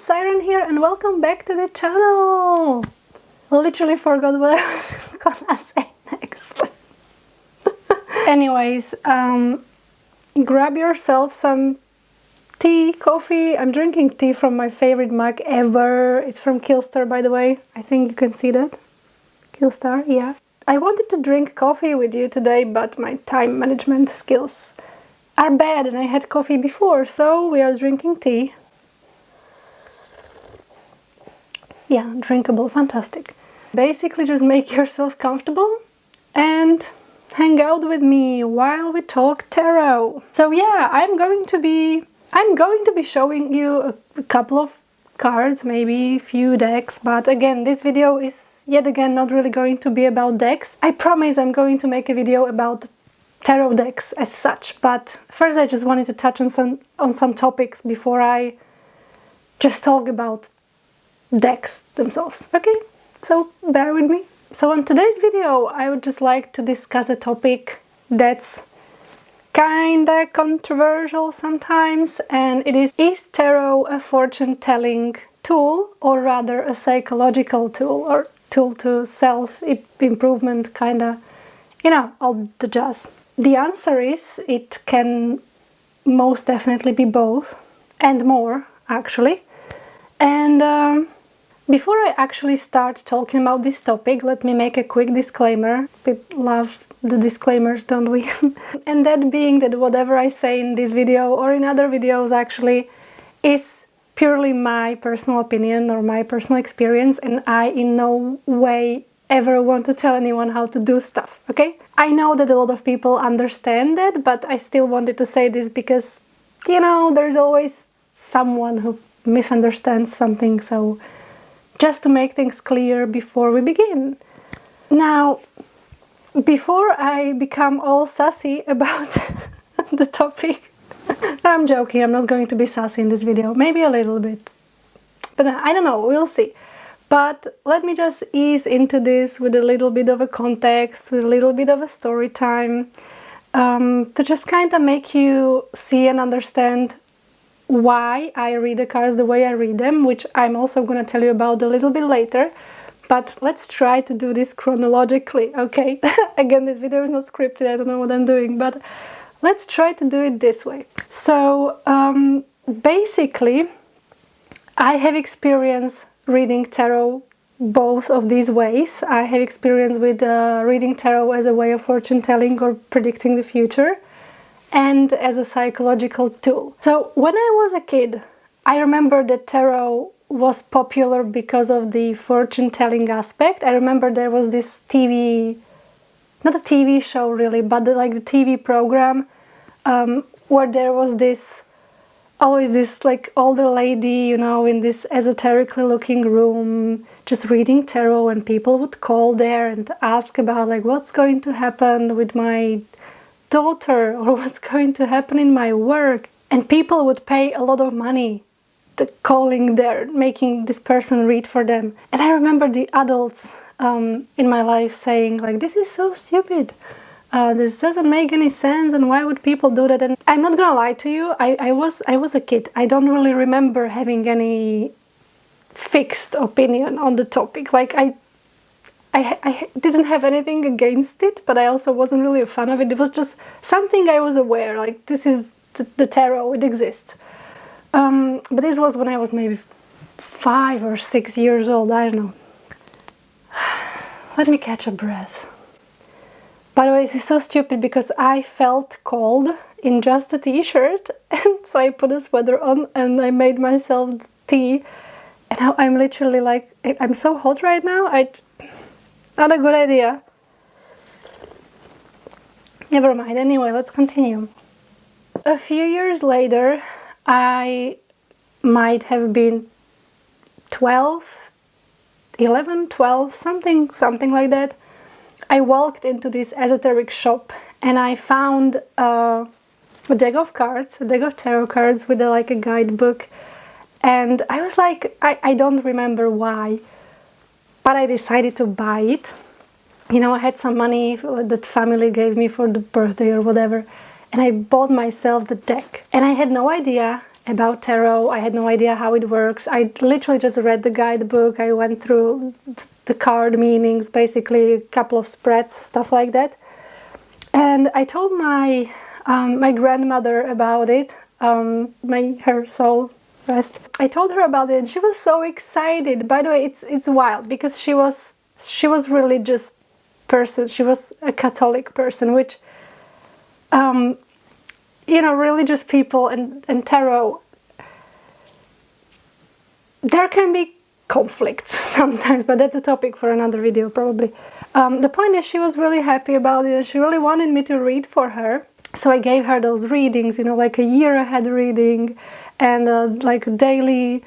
Siren here and welcome back to the channel! Literally forgot what I was gonna say next. Anyways, grab yourself some tea, coffee. I'm drinking tea from my favorite mug ever. It's from Killstar, by the way. I think you can see that. Killstar, yeah. I wanted to drink coffee with you today, but my time management skills are bad and I had coffee before, so we are drinking tea. Yeah, drinkable, fantastic. Basically just make yourself comfortable and hang out with me while we talk tarot. So yeah, I'm going to be showing you a couple of cards, maybe a few decks, but again, this video is yet again not really going to be about decks. I promise I'm going to make a video about tarot decks as such, but first I just wanted to touch on some topics before I just talk about decks themselves. Okay, so bear with me. So on today's video I would just like to discuss a topic that's kinda controversial sometimes, and it is tarot a fortune-telling tool, or rather a psychological tool, or tool to self-improvement, kinda, you know, all the jazz? The answer is it can most definitely be both, and more actually. And before I actually start talking about this topic, let me make a quick disclaimer. We love the disclaimers, don't we? And that being that whatever I say in this video or in other videos actually is purely my personal opinion or my personal experience, and I in no way ever want to tell anyone how to do stuff, okay? I know that a lot of people understand that, but I still wanted to say this because, you know, there's always someone who misunderstands something, so just to make things clear before we begin. Now, before I become all sassy about the topic, I'm joking, I'm not going to be sassy in this video, maybe a little bit, but I don't know, we'll see. But let me just ease into this with a little bit of a context, with a little bit of a story time, to just kind of make you see and understand why I read the cards the way I read them, which I'm also going to tell you about a little bit later. But let's try to do this chronologically, okay? Again, this video is not scripted, I don't know what I'm doing, but let's try to do it this way. So, basically, I have experience reading tarot both of these ways. I have experience with reading tarot as a way of fortune telling or predicting the future, and as a psychological tool. So when I was a kid, I remember that tarot was popular because of the fortune-telling aspect. I remember there was this TV, not a TV show really, but the TV program where there was always this like older lady, you know, in this esoterically looking room, just reading tarot, and people would call there and ask about like what's going to happen with my daughter or what's going to happen in my work, and people would pay a lot of money to calling there, making this person read for them. And I remember the adults in my life saying like, this is so stupid, this doesn't make any sense, and why would people do that? And I'm not gonna lie to you, I was a kid. I don't really remember having any fixed opinion on the topic. Like I didn't have anything against it, but I also wasn't really a fan of it. It was just something I was aware, like this is the tarot, it exists. But this was when I was maybe 5 or 6 years old, I don't know. Let me catch a breath. By the way, this is so stupid because I felt cold in just a t-shirt, and so I put a sweater on and I made myself tea, and now I'm literally like, I'm so hot right now. Not a good idea. Never mind. Anyway, let's continue. A few years later, I might have been 12, 11, 12, something like that. I walked into this esoteric shop and I found a deck of cards, a deck of tarot cards with like a guidebook. And I was like, I don't remember why, but I decided to buy it. You know, I had some money that family gave me for the birthday or whatever, and I bought myself the deck. And I had no idea about tarot. I had no idea how it works. I literally just read the guidebook. I went through the card meanings, basically a couple of spreads, stuff like that. And I told my my grandmother about it, may her soul rest. I told her about it and she was so excited. By the way, it's wild because she was religious person. She was a Catholic person, which you know, religious people and tarot, there can be conflicts sometimes, but that's a topic for another video probably. The point is, she was really happy about it and she really wanted me to read for her. So I gave her those readings, you know, like a year ahead reading and like daily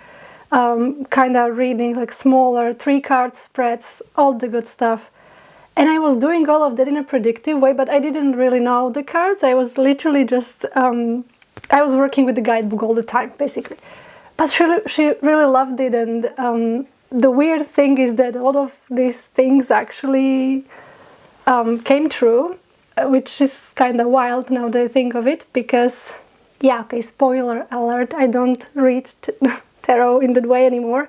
kind of reading, like smaller 3-card spreads, all the good stuff. And I was doing all of that in a predictive way, but I didn't really know the cards. I was literally just, I was working with the guidebook all the time, basically. But she really loved it, and the weird thing is that a lot of these things actually came true, which is kind of wild now that I think of it, because, yeah, okay, spoiler alert, I don't read tarot in that way anymore.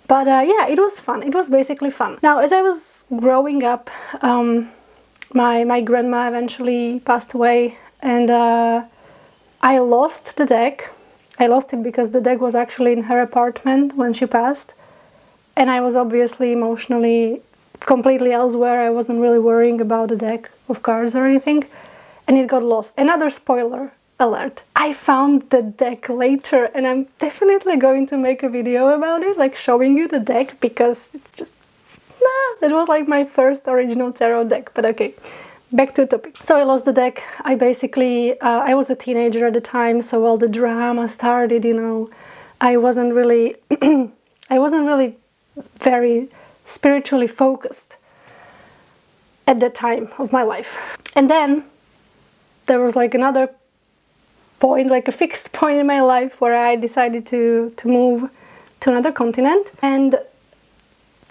But yeah, it was fun. It was basically fun. Now, as I was growing up, my grandma eventually passed away, and I lost the deck. I lost it because the deck was actually in her apartment when she passed, and I was obviously emotionally completely elsewhere. I wasn't really worrying about the deck of cards or anything, and it got lost. Another spoiler alert. I found the deck later, and I'm definitely going to make a video about it, like showing you the deck, because just that was like my first original tarot deck. But okay, back to the topic. So I lost the deck. I basically I was a teenager at the time, so all the drama started, you know. I wasn't really I wasn't really very spiritually focused at that time of my life. And then there was like another point, like a fixed point in my life, where I decided to move to another continent. And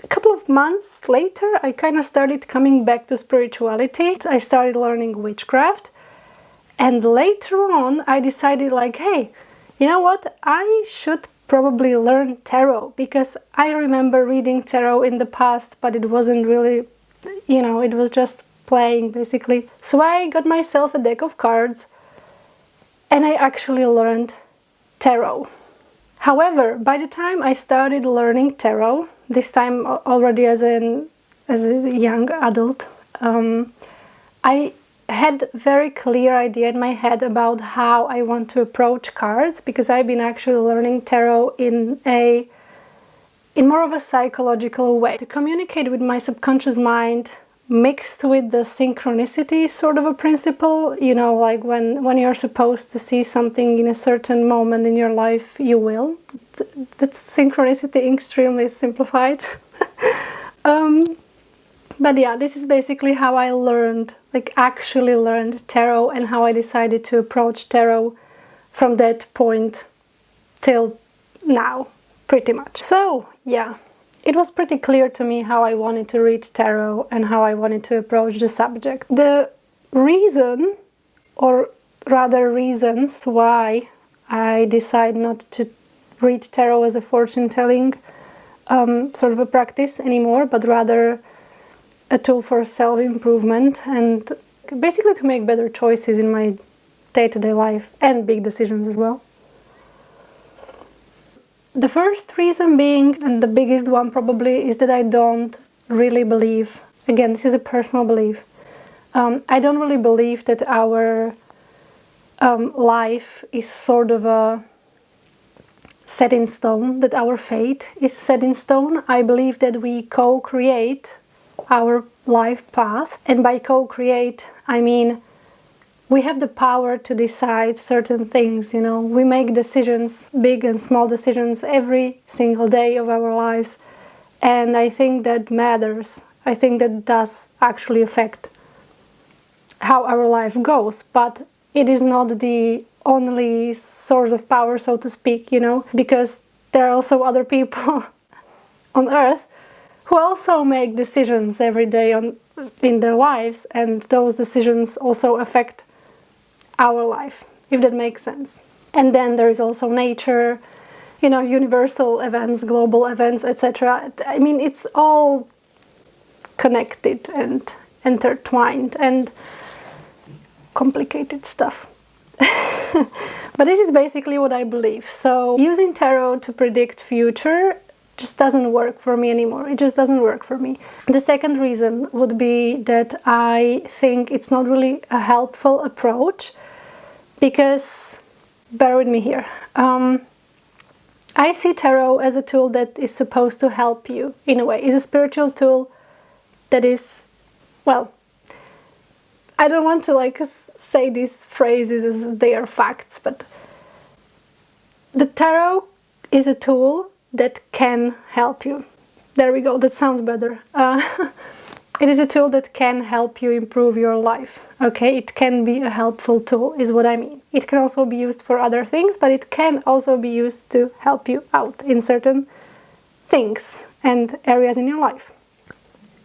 a couple of months later, I kind of started coming back to spirituality. I started learning witchcraft, and later on I decided, like, hey, you know what, I should probably learn tarot, because I remember reading tarot in the past, but it wasn't really, you know, it was just playing basically. So I got myself a deck of cards and I actually learned tarot. However, by the time I started learning tarot, this time already as a young adult, I had a very clear idea in my head about how I want to approach cards, because I've been actually learning tarot in more of a psychological way, to communicate with my subconscious mind, mixed with the synchronicity sort of a principle, you know, like when you're supposed to see something in a certain moment in your life, you will. That's synchronicity extremely simplified. But yeah, this is basically how I learned, like actually learned tarot, and how I decided to approach tarot from that point till now, pretty much. So yeah, it was pretty clear to me how I wanted to read tarot and how I wanted to approach the subject. The reason, or rather reasons, why I decided not to read tarot as a fortune-telling sort of a practice anymore, but rather a tool for self-improvement and basically to make better choices in my day-to-day life and big decisions as well. The first reason being, and the biggest one probably, is that I don't really believe, again, this is a personal belief, I don't really believe that our life is sort of a set in stone, that our fate is set in stone. I believe that we co-create our life path, and by co-create I mean we have the power to decide certain things, you know. We make decisions, big and small decisions, every single day of our lives, and I think that matters. I think that does actually affect how our life goes, but it is not the only source of power, so to speak, you know, because there are also other people on earth who also make decisions every day in their lives, and those decisions also affect our life, if that makes sense. And then there is also nature, you know, universal events, global events, etc. I mean, it's all connected and intertwined and complicated stuff. But this is basically what I believe. So using tarot to predict future just doesn't work for me anymore. It just doesn't work for me. The second reason would be that I think it's not really a helpful approach because, bear with me here, I see tarot as a tool that is supposed to help you in a way. It's a spiritual tool that is, well, I don't want to like say these phrases as they are facts, but the tarot is a tool that can help you. There we go, that sounds better. It is a tool that can help you improve your life, okay? It can be a helpful tool, is what I mean. It can also be used for other things, but it can also be used to help you out in certain things and areas in your life.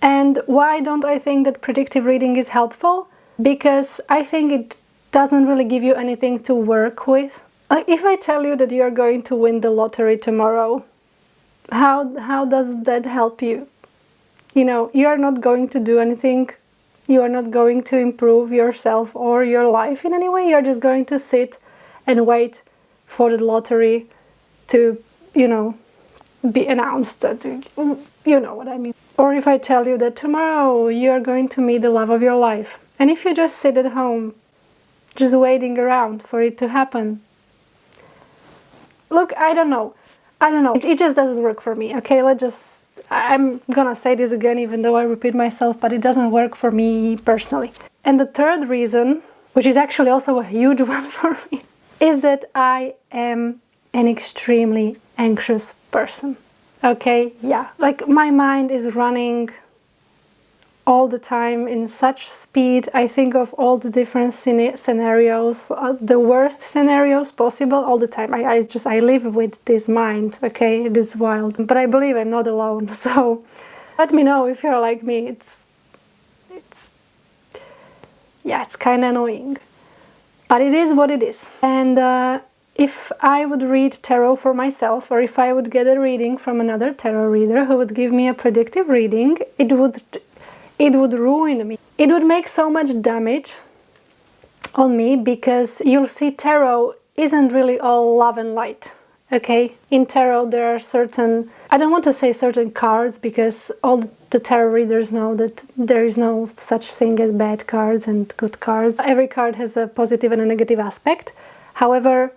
And why don't I think that predictive reading is helpful? Because I think it doesn't really give you anything to work with. Like if I tell you that you're going to win the lottery tomorrow, how does that help you? You know, you are not going to do anything. You are not going to improve yourself or your life in any way. You're just going to sit and wait for the lottery to, you know, be announced. That, you know what I mean. Or if I tell you that tomorrow you are going to meet the love of your life, and if you just sit at home, just waiting around for it to happen. Look, I don't know. It just doesn't work for me, okay? I'm gonna say this again, even though I repeat myself, but it doesn't work for me personally. And the third reason, which is actually also a huge one for me, is that I am an extremely anxious person, okay? Yeah, like my mind is running all the time in such speed. I think of all the different scenarios, the worst scenarios possible all the time. I live with this mind, okay? It is wild, but I believe I'm not alone. So let me know if you're like me. It's kind of annoying, but it is what it is. And if I would read tarot for myself, or if I would get a reading from another tarot reader who would give me a predictive reading, it would ruin me. It would make so much damage on me, because you'll see tarot isn't really all love and light, okay? In tarot there are certain, I don't want to say certain cards, because all the tarot readers know that there is no such thing as bad cards and good cards. Every card has a positive and a negative aspect. However,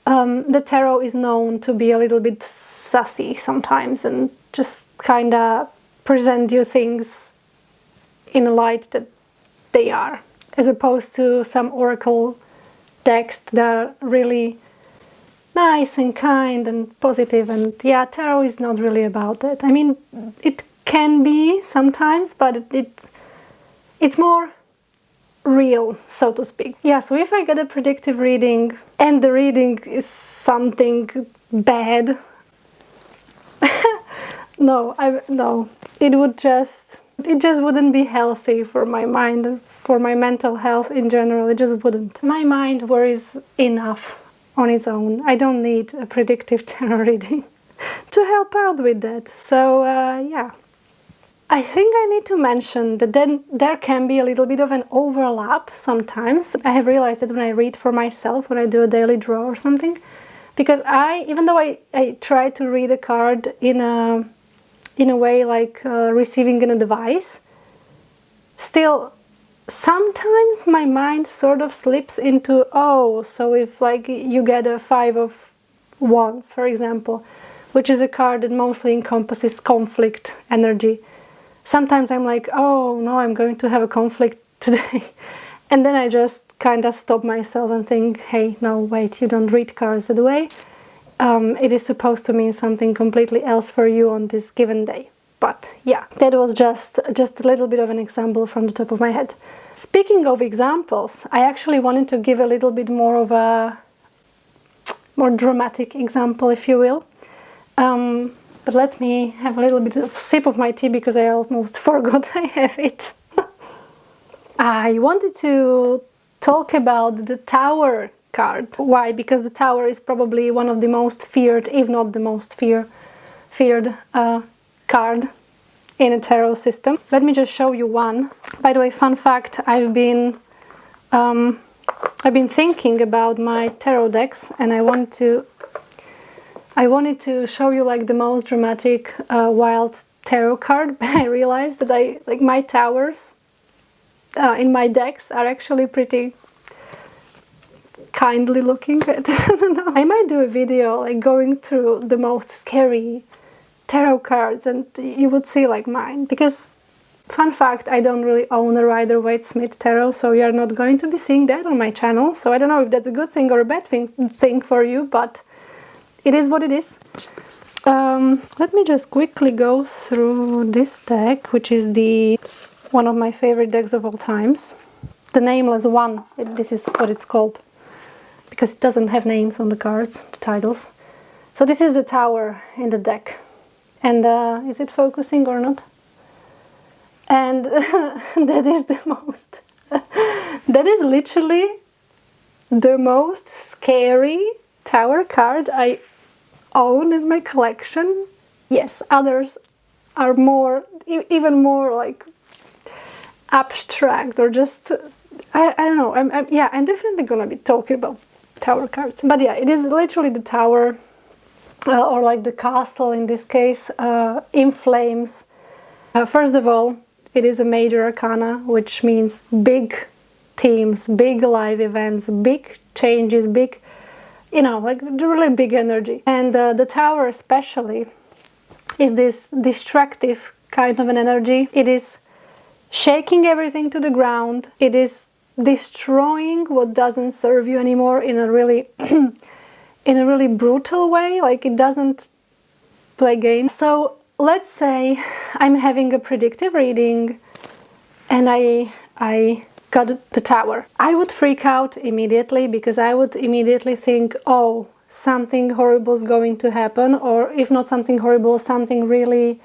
the tarot is known to be a little bit sassy sometimes and just kind of present you things in a light that they are, as opposed to some oracle texts that are really nice and kind and positive. And yeah, tarot is not really about that. I mean, it can be sometimes, but it's more real, so to speak. Yeah, so if I get a predictive reading and the reading is something bad, no, it just wouldn't be healthy for my mind, for my mental health in general. It just wouldn't. My mind worries enough on its own. I don't need a predictive tarot reading to help out with that. So yeah. I think I need to mention that then there can be a little bit of an overlap sometimes. I have realized that when I read for myself, when I do a daily draw or something, because even though I try to read a card in a way like receiving an advice, still sometimes my mind sort of slips into, oh, so if like you get a 5 of Wands, for example, which is a card that mostly encompasses conflict energy, sometimes I'm like, oh no, I'm going to have a conflict today. And then I just kind of stop myself and think, hey, no, wait, you don't read cards that way. It is supposed to mean something completely else for you on this given day. But yeah, that was just a little bit of an example from the top of my head. Speaking of examples, I actually wanted to give a little bit more of a more dramatic example, if you will. But let me have a little bit of sip of my tea, because I almost forgot I have it. I wanted to talk about the Tower card. Why? Because the Tower is probably one of the most feared, if not the most feared card in a tarot system. Let me just show you one. By the way, fun fact, I've been thinking about my tarot decks, and I wanted to show you like the most dramatic wild tarot card, but I realized that my towers in my decks are actually pretty kindly looking. I don't know. I might do a video like going through the most scary tarot cards, and you would see like mine, because fun fact, I don't really own a Rider-Waite-Smith tarot, so you're not going to be seeing that on my channel. So I don't know if that's a good thing or a bad thing for you, but it is what it is. Let me just quickly go through this deck, which is one of my favorite decks of all times. The Nameless One, this is what it's called, because it doesn't have names on the cards, the titles. So this is the Tower in the deck. And is it focusing or not? And that is the most... that is literally the most scary Tower card I own in my collection. Yes, others are more, even more like abstract, or just... I don't know. I'm definitely gonna be talking about Tower cards. But yeah, it is literally the Tower... or like the castle in this case, in flames. First of all, it is a major arcana, which means big themes, big live events, big changes, big, you know, like really big energy. And the Tower especially is this destructive kind of an energy. It is shaking everything to the ground. It is destroying what doesn't serve you anymore in a really in a really brutal way. Like, it doesn't play games. So let's say I'm having a predictive reading and I got the Tower. I would freak out immediately, because I would immediately think, oh, something horrible is going to happen, or if not something horrible, something really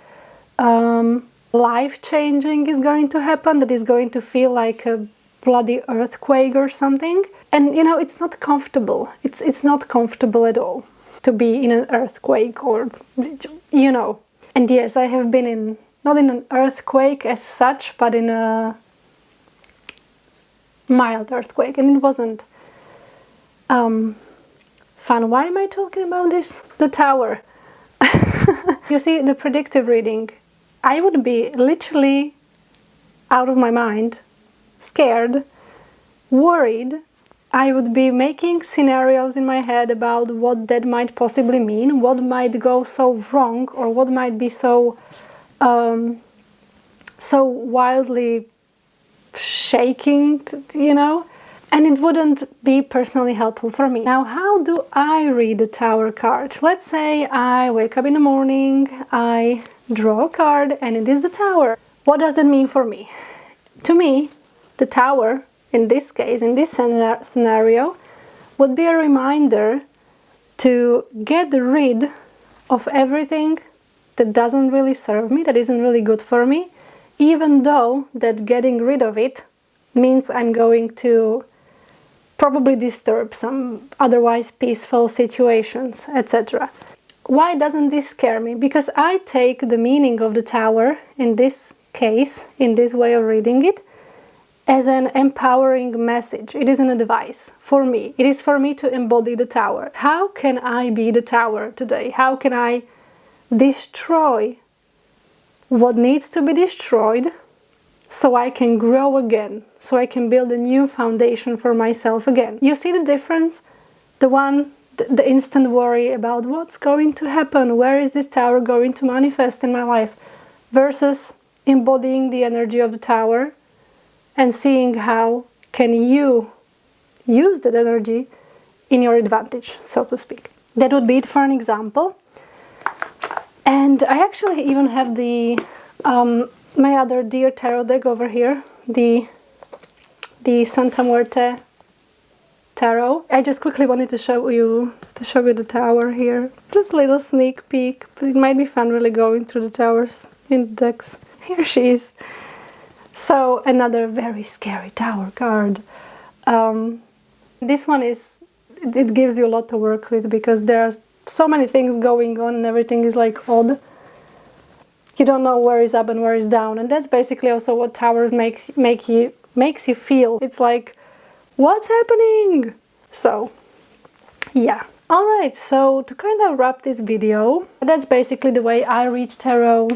life-changing is going to happen, that is going to feel like a bloody earthquake or something. And you know, it's not comfortable. It's not comfortable at all to be in an earthquake, or, you know. And yes, I have been not in an earthquake as such, but in a mild earthquake, and it wasn't fun. Why am I talking about this? The Tower. You see, the predictive reading, I would be literally out of my mind, scared, worried. I would be making scenarios in my head about what that might possibly mean, what might go so wrong, or what might be so so wildly shaking, you know, and it wouldn't be personally helpful for me. Now, how do I read the Tower card? Let's say I wake up in the morning, I draw a card, and it is the Tower. What does it mean for me? To me, the Tower, in this case, in this scenario, would be a reminder to get rid of everything that doesn't really serve me, that isn't really good for me, even though that getting rid of it means I'm going to probably disturb some otherwise peaceful situations, etc. Why doesn't this scare me? Because I take the meaning of the Tower, in this case, in this way of reading it, as an empowering message. It isn't a device for me. It is for me to embody the Tower. How can I be the Tower today? How can I destroy what needs to be destroyed so I can grow again, so I can build a new foundation for myself again? You see the difference? The instant worry about what's going to happen, where is this Tower going to manifest in my life, versus embodying the energy of the Tower and seeing how can you use that energy in your advantage, so to speak. That would be it for an example. And I actually even have the my other Dear Tarot deck over here, the Santa Muerte Tarot. I just quickly wanted to show you the Tower here. Just a little sneak peek, but it might be fun really going through the towers in the decks. Here she is. So another very scary Tower card. This one is it gives you a lot to work with, because there are so many things going on and everything is like odd. You don't know where is up and where is down, and that's basically also what towers makes you feel. It's like, what's happening? So yeah. Alright, so to kind of wrap this video, that's basically the way I read tarot.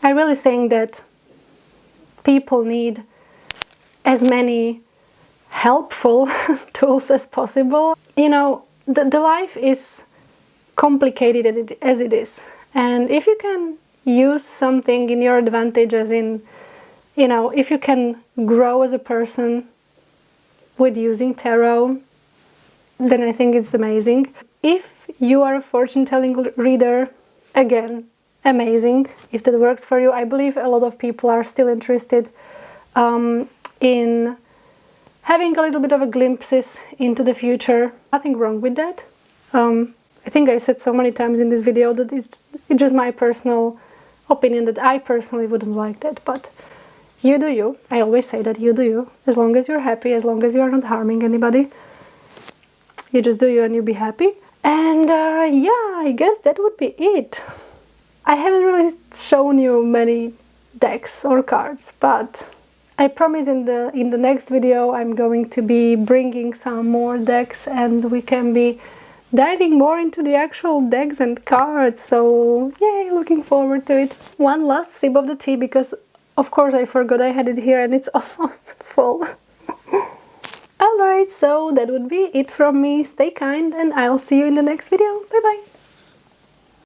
I really think that people need as many helpful tools as possible. You know, the life is complicated as it is, and if you can use something in your advantage, as in, you know, if you can grow as a person with using tarot, then I think it's amazing. If you are a fortune-telling reader, again, amazing. If that works for you, I believe a lot of people are still interested in having a little bit of a glimpses into the future. Nothing wrong with that. I think I said so many times in this video that it's just my personal opinion that I personally wouldn't like that, but you do you. I always say that you do you. As long as you're happy, as long as you are not harming anybody, you just do you and you be happy. And yeah, I guess that would be it. I haven't really shown you many decks or cards, but I promise in the next video I'm going to be bringing some more decks, and we can be diving more into the actual decks and cards. So yay, looking forward to it. One last sip of the tea, because of course I forgot I had it here and it's almost full. Alright, so that would be it from me. Stay kind and I'll see you in the next video. Bye bye!